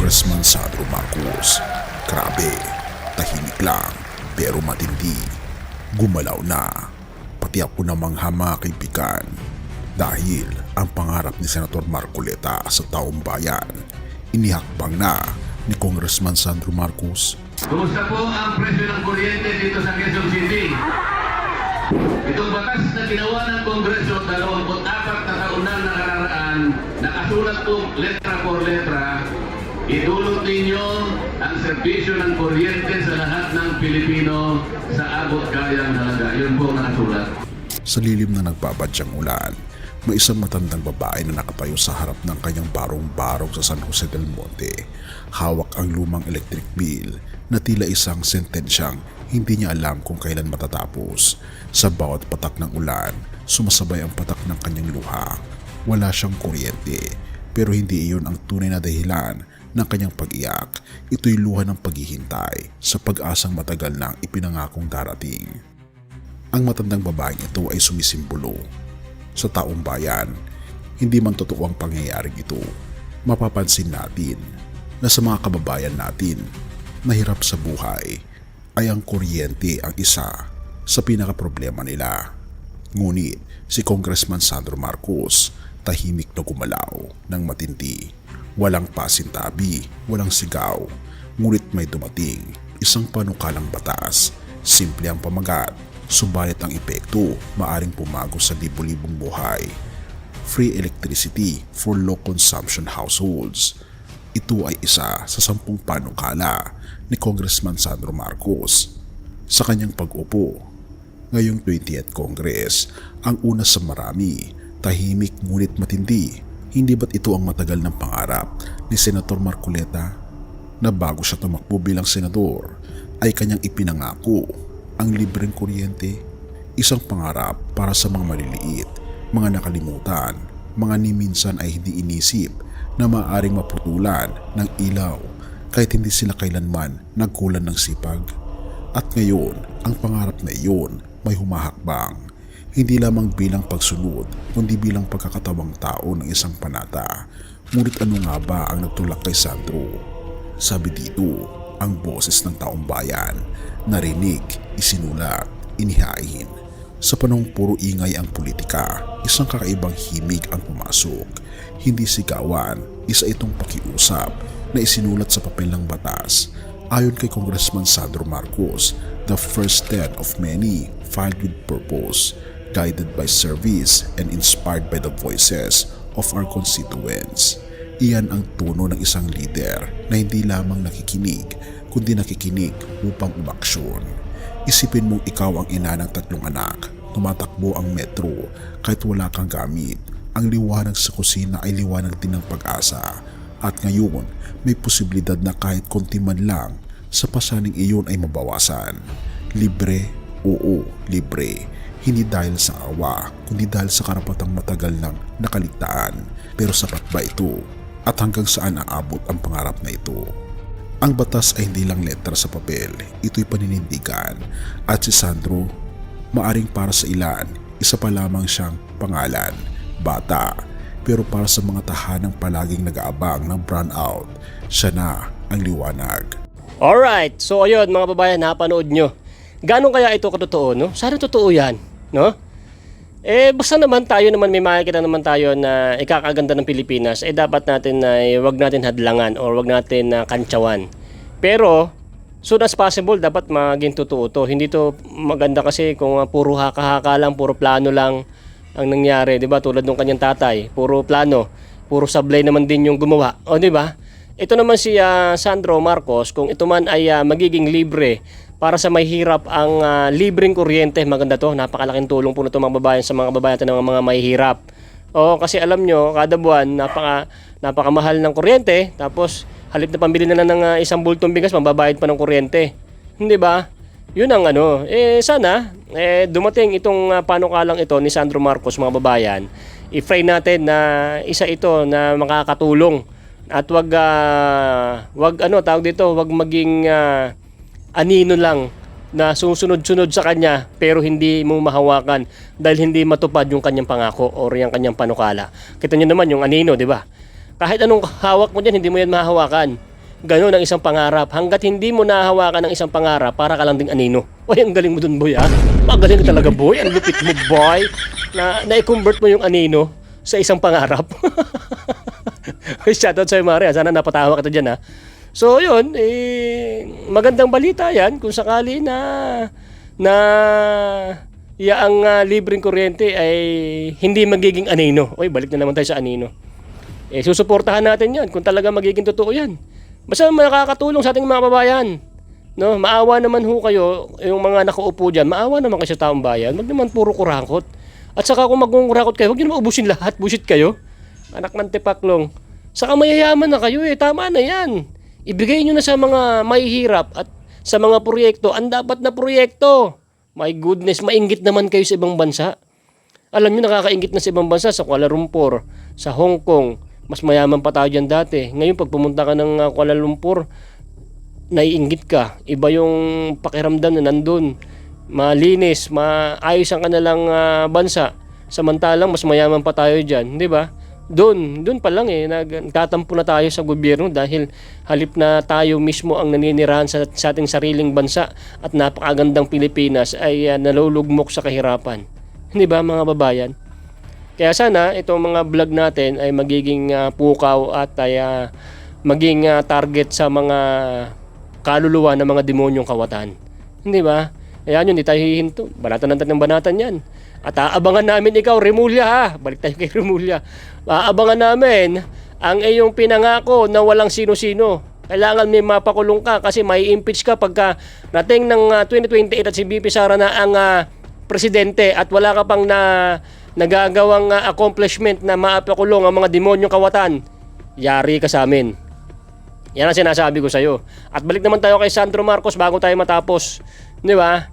Congressman Sandro Marcos. Grabe, tahimik lang pero matindi. Gumalaw na, pati ako namang kaibigan. Dahil ang pangarap ni Senator Marcoleta sa taong bayan, inihakbang na ni Congressman Sandro Marcos. Kumusta po ang presyo ng kuryente dito sa Quezon City? Itong batas na ginawa ng Kongreso 24 na taon na nakararaan, nakasulat po letra por letra, idulot ninyo ang serbisyo ng kuryente sa lahat ng Pilipino sa abot kayang halaga. Yun po ang nakasulat. Sa lilim na nagbabadyang ulan, may isang matandang babae na nakatayo sa harap ng kanyang barong-barong sa San Jose del Monte. Hawak ang lumang electric bill na tila isang sentensyang hindi niya alam kung kailan matatapos. Sa bawat patak ng ulan, sumasabay ang patak ng kanyang luha. Wala siyang kuryente, pero hindi iyon ang tunay na dahilan ng kanyang pag-iyak. Ito'y luha ng paghihintay sa pag-asang matagal nang ipinangakong darating. Ang matandang babaeng ito ay sumisimbolo sa taong bayan. Hindi man totoo ang pangyayaring ito, mapapansin natin na sa mga kababayan natin na hirap sa buhay ay ang kuryente ang isa sa pinaka-problema nila. Ngunit si Congressman Sandro Marcos tahimik na gumalaw ng matindi. Walang pasintabi, walang sigaw, ngunit may dumating isang panukalang batas. Simple ang pamagat, subalit ang epekto maaring pumago sa libo-libong buhay. Free electricity for low consumption households. Ito ay isa sa 10 panukala ni Congressman Sandro Marcos sa kanyang pag-upo ngayong 20th Congress. Ang una sa marami, tahimik ngunit matindi. Hindi ba't ito ang matagal ng pangarap ni Senator Marcoleta na bago siya tumakbo bilang senador ay kanyang ipinangako ang libreng kuryente? Isang pangarap para sa mga maliliit, mga nakalimutan, mga ni minsan ay hindi inisip na maaaring maputulan ng ilaw kahit hindi sila kailanman nagkulan ng sipag. At ngayon, ang pangarap na iyon may humahakbang, hindi lamang bilang pagsunod kundi bilang pagkakatawang tao ng isang panata. Ngunit ano nga ba ang nagtulak kay Sandro? Sabi dito, ang boses ng taong bayan, narinig, isinulat, inihain. Sa panahong puro ingay ang politika, isang kakaibang himig ang pumasok. Hindi sigawan, isa itong pakiusap na isinulat sa papel ng batas. Ayon kay Congressman Sandro Marcos, the first 10 of many filed with purpose, guided by service and inspired by the voices of our constituents. Iyan ang tono ng isang leader na hindi lamang nakikinig, kundi nakikinig upang umaksyon. Isipin mong ikaw ang ina ng 3 anak, tumatakbo ang metro kahit wala kang gamit. Ang liwanag sa kusina ay liwanag din ng pag-asa. At ngayon, may posibilidad na kahit konti man lang sa pasaning iyon ay mabawasan. Libre? Oo, libre. Hindi dahil sa awa, kundi dahil sa karapatang matagal ng nakaligtaan. Pero sapat ba ito? At hanggang saan aabot ang pangarap na ito? Ang batas ay hindi lang letra sa papel, ito'y paninindigan. At si Sandro, maaring para sa ilan, isa pa lamang siyang pangalan, bata. Pero para sa mga tahanang palaging nag-aabang ng brownout, siya na ang liwanag. Alright, so ayun mga babayan, napanood nyo. Ganong kaya ito katotoo, no? Sana totoo yan, no? Basta naman tayo naman may makikita naman tayo na ikakaganda ng Pilipinas, dapat natin na wag natin hadlangan or wag natin kantsawan. Pero soon as possible dapat maging totoo to. Hindi to maganda kasi kung puro haka-haka lang, puro plano lang ang nangyari, 'di ba? Tulad nung kanyang tatay, puro plano, puro sablay naman din yung gumawa. O 'di ba? Ito naman si Sandro Marcos, kung ito man ay magiging libre para sa may hirap ang libreng kuryente, maganda to. Napakalaking tulong po nito mga babayan sa mga kababayan natin ng mga mahihirap. O kasi alam nyo, kada buwan napakamahal ng kuryente, tapos halip na pambili na lang ng isang bultong bigas, mababayad pa ng kuryente. Hindi ba? Yun ang ano. Sana dumating itong panukalang ito ni Sandro Marcos mga babayan. I-pray natin na isa ito na makakatulong at wag tawag dito, wag maging anino lang na susunod-sunod sa kanya pero hindi mo mahawakan dahil hindi matupad yung kanyang pangako o yung kanyang panukala. Kita niyo naman yung anino, di ba? Kahit anong hawak mo diyan, hindi mo yan mahahawakan. Ganon ang isang pangarap. Hanggat hindi mo nahawakan ng isang pangarap, para ka lang ding anino. Uy, ang galing mo dun, boy, ha? Magaling ka talaga, boy. Ang lupit mo, boy. Na-convert mo yung anino sa isang pangarap. Shoutout sa'yo, Mare. Sana napatawa ka dyan, ha? So, yun. Magandang balita yan kung sakali na yaang libreng kuryente ay hindi magiging anino. Uy, balik na naman tayo sa anino. Susuportahan natin yan kung talaga magiging totoo yan. Basta makakatulong sa ating mga babayan. No, maawa naman ho kayo, yung mga nakaupo dyan, maawa naman kayo sa taong bayan. Wag naman puro kurakot. At saka kung magkukurakot kayo, huwag nyo naman ubusin lahat. Busit kayo. Anak ng tipaklong. Saka mayayaman na kayo Tama na yan. Ibigay nyo na sa mga mahihirap at sa mga proyekto, ang dapat na proyekto. My goodness, mainggit naman kayo sa ibang bansa. Alam nyo, nakakainggit na sa ibang bansa, sa Kuala Lumpur, sa Hong Kong. Mas mayaman pa tayo dyan dati. Ngayon, pag pumunta ka ng Kuala Lumpur, naiinggit ka. Iba yung pakiramdam na nandun. Malinis, maayos ang kanilang bansa. Samantalang mas mayaman pa tayo dyan, di ba? Doon pa lang nagtatampo na tayo sa gobyerno dahil halip na tayo mismo ang naninirahan sa ating sariling bansa at napakagandang Pilipinas ay nalulugmok sa kahirapan. Hindi ba, mga babayan? Kaya sana itong mga vlog natin ay magiging pukaw at ay maging target sa mga kaluluwa ng mga demonyong kawatan. Hindi ba? Ayan yun, hindi tayo hihinto. Banatan natin ng banatan yan. At aabangan namin ikaw, Remulla, ha? Balik tayo kay Remulla. Aabangan namin ang iyong pinangako na walang sino-sino. Kailangan may mapakulong ka kasi may impeach ka pagka nating ng 2028 at si BP Sara na ang presidente at wala ka pang nagagawang accomplishment na mapakulong ang mga demonyong kawatan. Yari ka sa amin. Yan ang sinasabi ko sa'yo. At balik naman tayo kay Sandro Marcos bago tayo matapos. Di ba?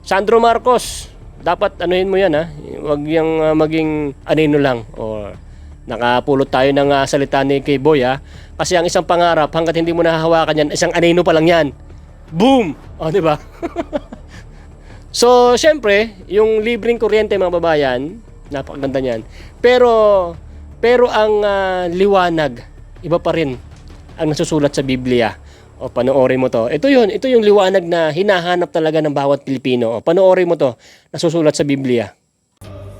Sandro Marcos, dapat anuhin mo yan, ha? Huwag yung maging anino lang. O nakapulot tayo ng salita ni K-Boy, ha? Kasi ang isang pangarap, hanggat hindi mo nahahawakan yan, isang anino pa lang yan. Boom! O, di ba? So, syempre, yung libreng kuryente, mga babayan, napakaganda niyan. Pero ang liwanag, iba pa rin ang nasusulat sa Biblia. O, panoorin mo to. Ito yung liwanag na hinahanap talaga ng bawat Pilipino. O, panoorin mo to, nasusulat sa Biblia.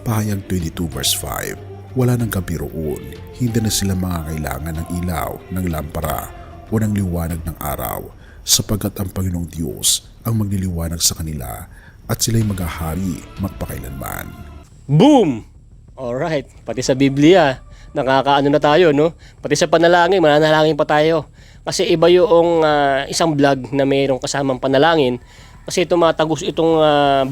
Pahayag 22 verse 5. Wala nang gabi roon, hindi na sila mangangailangan ng ilaw, ng lampara, o ng liwanag ng araw, sapagkat ang Panginoong Diyos ang magliliwanag sa kanila at sila'y maghahari magpakailanman. Boom! Alright, pati sa Biblia, nakakaano na tayo, no? Pati sa panalangin, mananalangin pa tayo. Kasi iba yung isang vlog na mayroong kasamang panalangin. Kasi tumatagos itong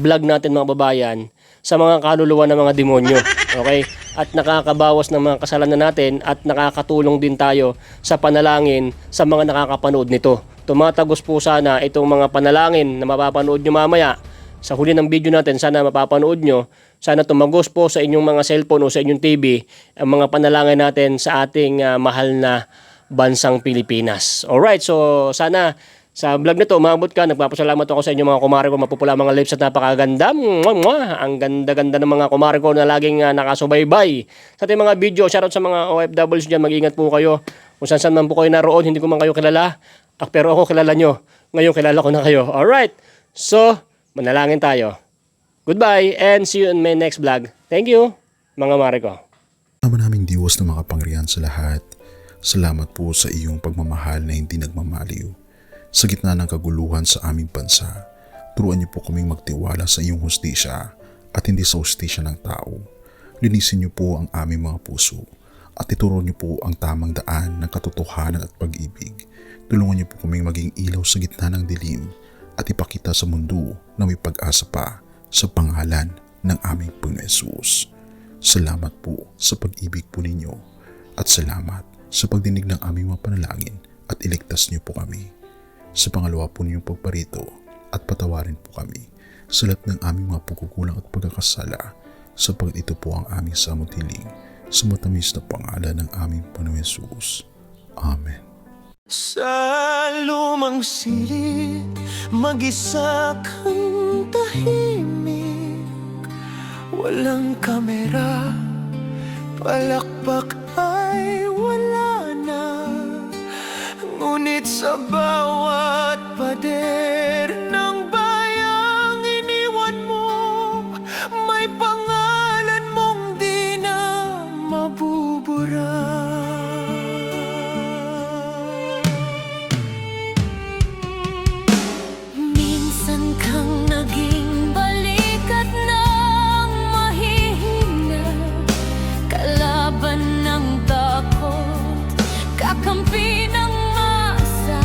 vlog natin, mga babayan, sa mga kaluluwa ng mga demonyo. Okay? At nakakabawas ng mga kasalanan natin at nakakatulong din tayo sa panalangin sa mga nakakapanood nito. Tumatagos po sana itong mga panalangin na mapapanood nyo mamaya. Sa huli ng video natin, sana mapapanood nyo. Sana tumagos po sa inyong mga cellphone o sa inyong TV ang mga panalangin natin sa ating mahal na bansang Pilipinas. Alright, so sana sa vlog na to, umabot ka. Nagpapasalamat ako sa inyo mga kumare ko, mapupula mga lips at napakaganda. Ang ganda-ganda ng mga kumare ko na laging nakasubaybay sa ating mga video. Shoutout sa mga OFWs dyan, mag-ingat po kayo. Kung saan man po kayo naroon, hindi ko man kayo kilala. Pero ako kilala nyo. Ngayon kilala ko na kayo. Alright, so manalangin tayo. Goodbye and see you in my next vlog. Thank you, mga mare ko. Ama naming Diyos na makapangyarihan sa lahat, salamat po sa iyong pagmamahal na hindi nagmamaliw. Sa gitna ng kaguluhan sa aming bansa, turuan niyo po kaming magtiwala sa iyong hustisya at hindi sa hustisya ng tao. Linisin niyo po ang aming mga puso at ituro niyo po ang tamang daan ng katotohanan at pag-ibig. Tulungan niyo po kaming maging ilaw sa gitna ng dilim at ipakita sa mundo na may pag-asa pa sa pangalan ng aming Panginoon Hesus. Salamat po sa pag-ibig po ninyo at salamat sa pagdinig ng aming mga panalangin at iligtas niyo po kami. Sa pangalawa po ninyong pagparito at patawarin po kami sa lahat ng aming mga pagkukulang at pagkakasala sapagkat ito po ang aming samutiling sa matamis na pangalan ng aming Panginoon Hesus. Amen. Sa lumang silid, mag-isa kang tahimik. Walang kamera, palakpak ay wala na. Ngunit sa bawat pader ng bayang iniwan mo, may pangalan mong di na mabubura. Minsan kang naging balikat ng mahihina, kalaban ng takot, kakampi ng masa.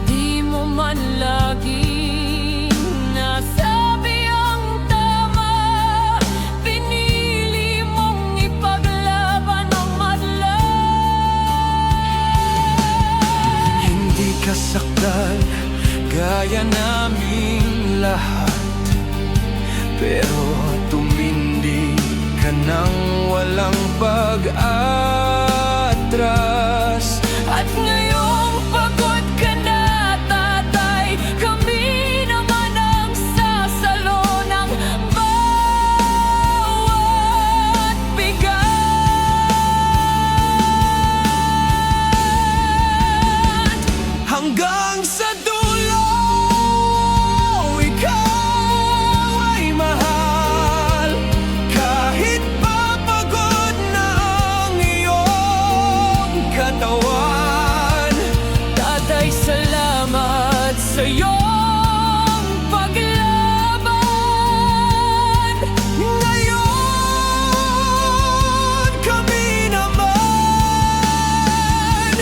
Di mo man laging nasabi ang tama, pinili mong ipaglaban ang madla. Hindi ka saktan gaya naming lahat, pero tumindi ka nang walang pag-atras. At ngayong pagod ka na, tatay, kami naman ang sasalo ng bawat bigat. Hanggang sa dulo, ikaw ay mahal. Kahit papagod na ang iyong katawan. Tatay, salamat sa iyong paglaban. Ngayon, kami naman.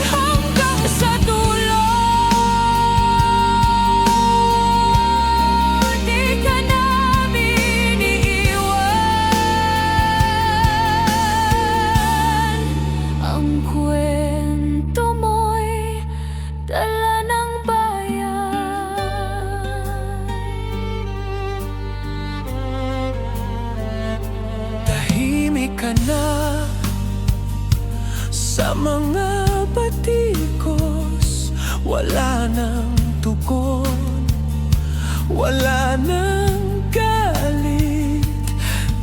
Hanggang sa dulo, di ka namin iiwan. Ang kwento mo'y dala ng bayan. Tahimik ka na sa mga batikos. Wala nang tugon, wala nang galit,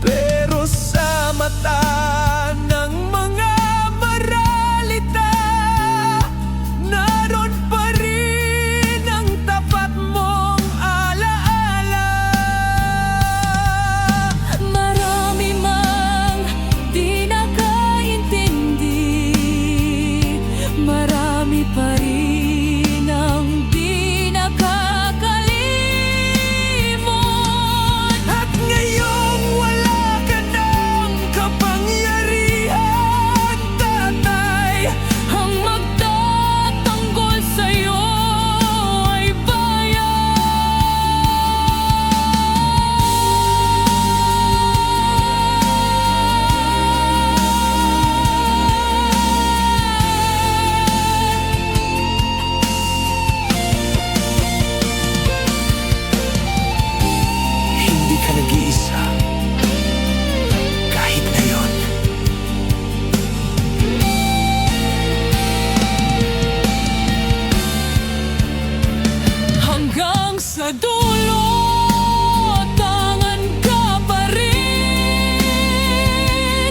pero sa mata ng mga maralita, naroon pa rin ang tapat mong alaala. Marami mang di nakaintindi, marami pa rin ang di nakakalimot. At ngayong wala ka ng kapangyarihan, tatay, Ang magtatanggol sa'yo ay hindi ka nag-iisa. Kahit ngayon. hanggang sa dulo, tangan ka pa rin.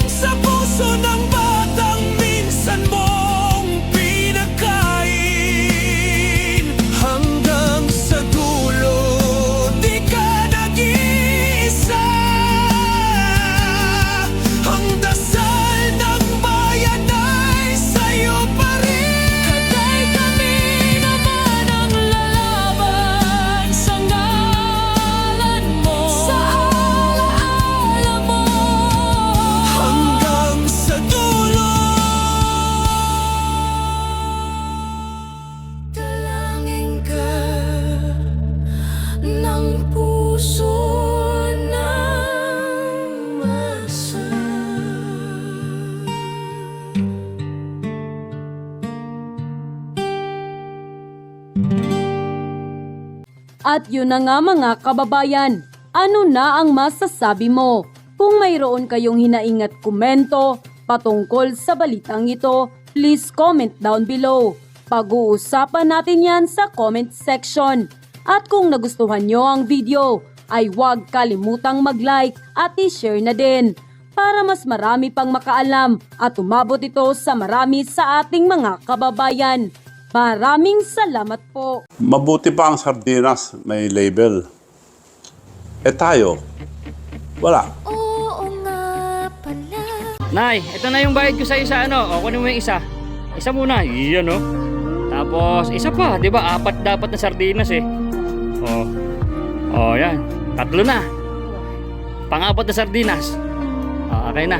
Sa puso ng batang minsan mong pinakain. Hanggang sa dulo, di ka nag-iisa. Ang dasal ng bayan ay sa'yo pa rin. Tatay, kami naman ang lalaban sa ngalan mo, sa alaala mo. Hanggang sa dulo. Dalangin ka ng puso ng masa. At yun na nga mga kababayan, ano na ang masasabi mo? Kung mayroon kayong hinaing at komento patungkol sa balitang ito, please comment down below. Pag-uusapan natin yan sa comment section. At kung nagustuhan nyo ang video, ay huwag kalimutang mag-like at i-share na din para mas marami pang makaalam at umabot ito sa marami sa ating mga kababayan. Maraming salamat po. Mabuti pa ang sardinas, may label. Eh tayo, wala. Oo nga pala. Nay, ito na yung bayad ko sa isa, ano? O, kunin mo yung isa. Isa muna, iyan, no? Tapos, isa pa, di ba? 4 dapat na sardinas, eh. O, yan. 3 na. Pang-4 na sardinas. O, okay na.